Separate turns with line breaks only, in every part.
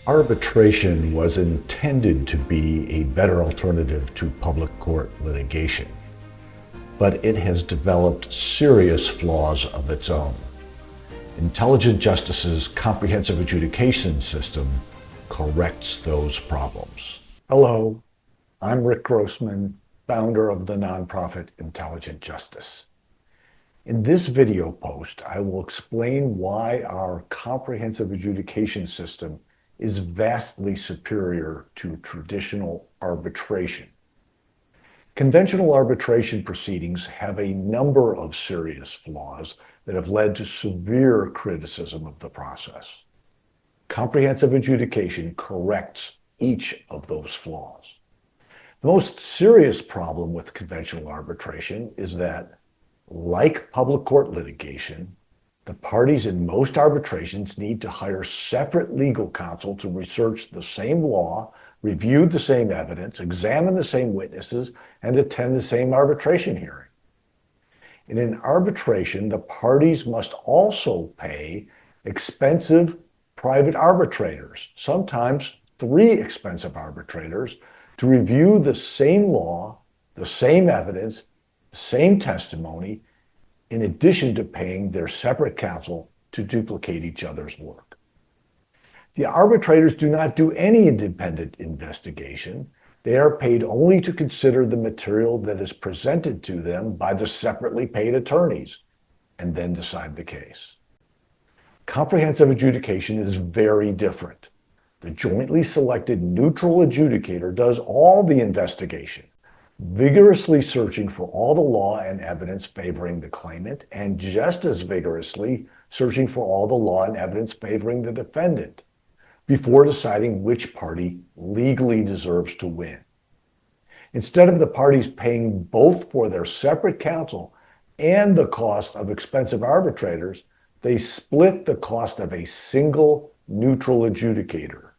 Arbitration was intended to be a better alternative to public court litigation, but it has developed serious flaws of its own. Intelligent Justice's comprehensive adjudication system corrects those problems.
Hello, I'm Rick Grossman, founder of the nonprofit Intelligent Justice. In this video post, I will explain why our comprehensive adjudication system is vastly superior to traditional arbitration. Conventional arbitration proceedings have a number of serious flaws that have led to severe criticism of the process. Comprehensive adjudication corrects each of those flaws. The most serious problem with conventional arbitration is that, like public court litigation, the parties in most arbitrations need to hire separate legal counsel to research the same law, review the same evidence, examine the same witnesses, and attend the same arbitration hearing. In an arbitration, the parties must also pay expensive private arbitrators, sometimes 3 expensive arbitrators, to review the same law, the same evidence, the same testimony, in addition to paying their separate counsel to duplicate each other's work. The arbitrators do not do any independent investigation. They are paid only to consider the material that is presented to them by the separately paid attorneys and then decide the case. Comprehensive adjudication is very different. The jointly selected neutral adjudicator does all the investigation, vigorously searching for all the law and evidence favoring the claimant, and just as vigorously searching for all the law and evidence favoring the defendant, before deciding which party legally deserves to win. Instead of the parties paying both for their separate counsel and the cost of expensive arbitrators, they split the cost of a single neutral adjudicator,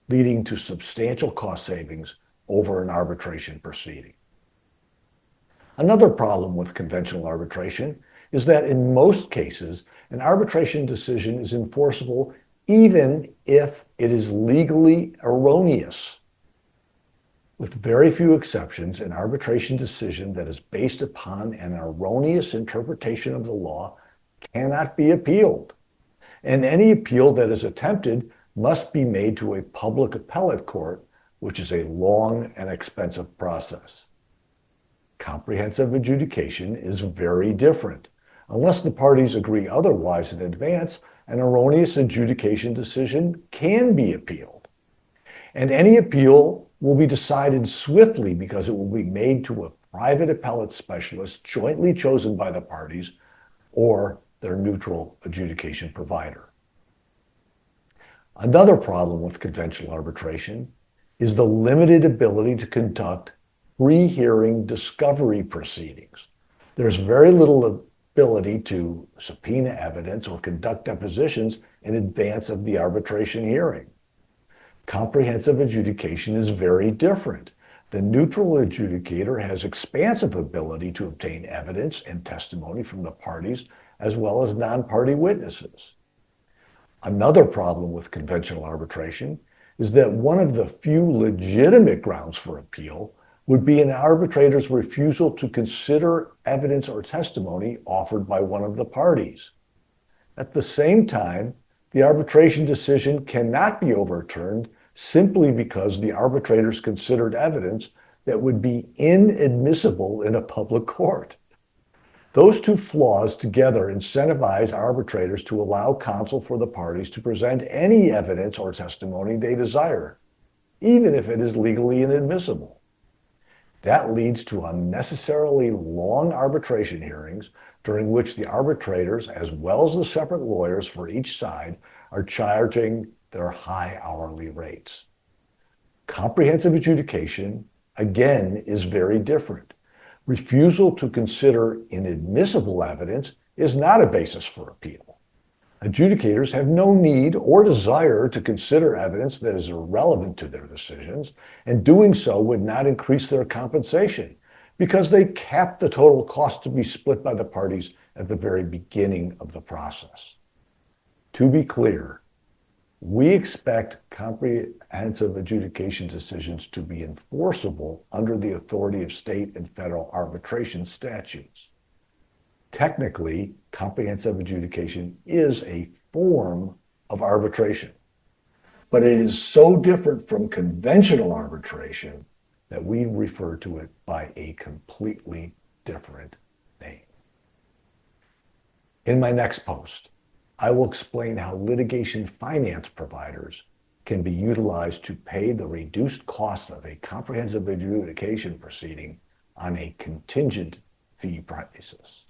leading to substantial cost savings over an arbitration proceeding. Another problem with conventional arbitration is that in most cases, an arbitration decision is enforceable even if it is legally erroneous. With very few exceptions, an arbitration decision that is based upon an erroneous interpretation of the law cannot be appealed, and any appeal that is attempted must be made to a public appellate court, which is a long and expensive process. Comprehensive adjudication is very different. Unless the parties agree otherwise in advance, an erroneous adjudication decision can be appealed. And any appeal will be decided swiftly because it will be made to a private appellate specialist jointly chosen by the parties or their neutral adjudication provider. Another problem with conventional arbitration is the limited ability to conduct pre-hearing discovery proceedings. There's very little ability to subpoena evidence or conduct depositions in advance of the arbitration hearing. Comprehensive adjudication is very different. The neutral adjudicator has expansive ability to obtain evidence and testimony from the parties as well as non-party witnesses. Another problem with conventional arbitration is that one of the few legitimate grounds for appeal would be an arbitrator's refusal to consider evidence or testimony offered by one of the parties. At the same time, the arbitration decision cannot be overturned simply because the arbitrators considered evidence that would be inadmissible in a public court. Those two flaws together incentivize arbitrators to allow counsel for the parties to present any evidence or testimony they desire, even if it is legally inadmissible. That leads to unnecessarily long arbitration hearings during which the arbitrators, as well as the separate lawyers for each side, are charging their high hourly rates. Comprehensive adjudication, again, is very different. Refusal to consider inadmissible evidence is not a basis for appeal. Adjudicators have no need or desire to consider evidence that is irrelevant to their decisions, and doing so would not increase their compensation because they cap the total cost to be split by the parties at the very beginning of the process. To be clear, We expect comprehensive adjudication decisions to be enforceable under the authority of state and federal arbitration statutes. Technically, comprehensive adjudication is a form of arbitration, but it is so different from conventional arbitration that we refer to it by a completely different name. In my next post, I will explain how litigation finance providers can be utilized to pay the reduced cost of a comprehensive adjudication proceeding on a contingent fee basis.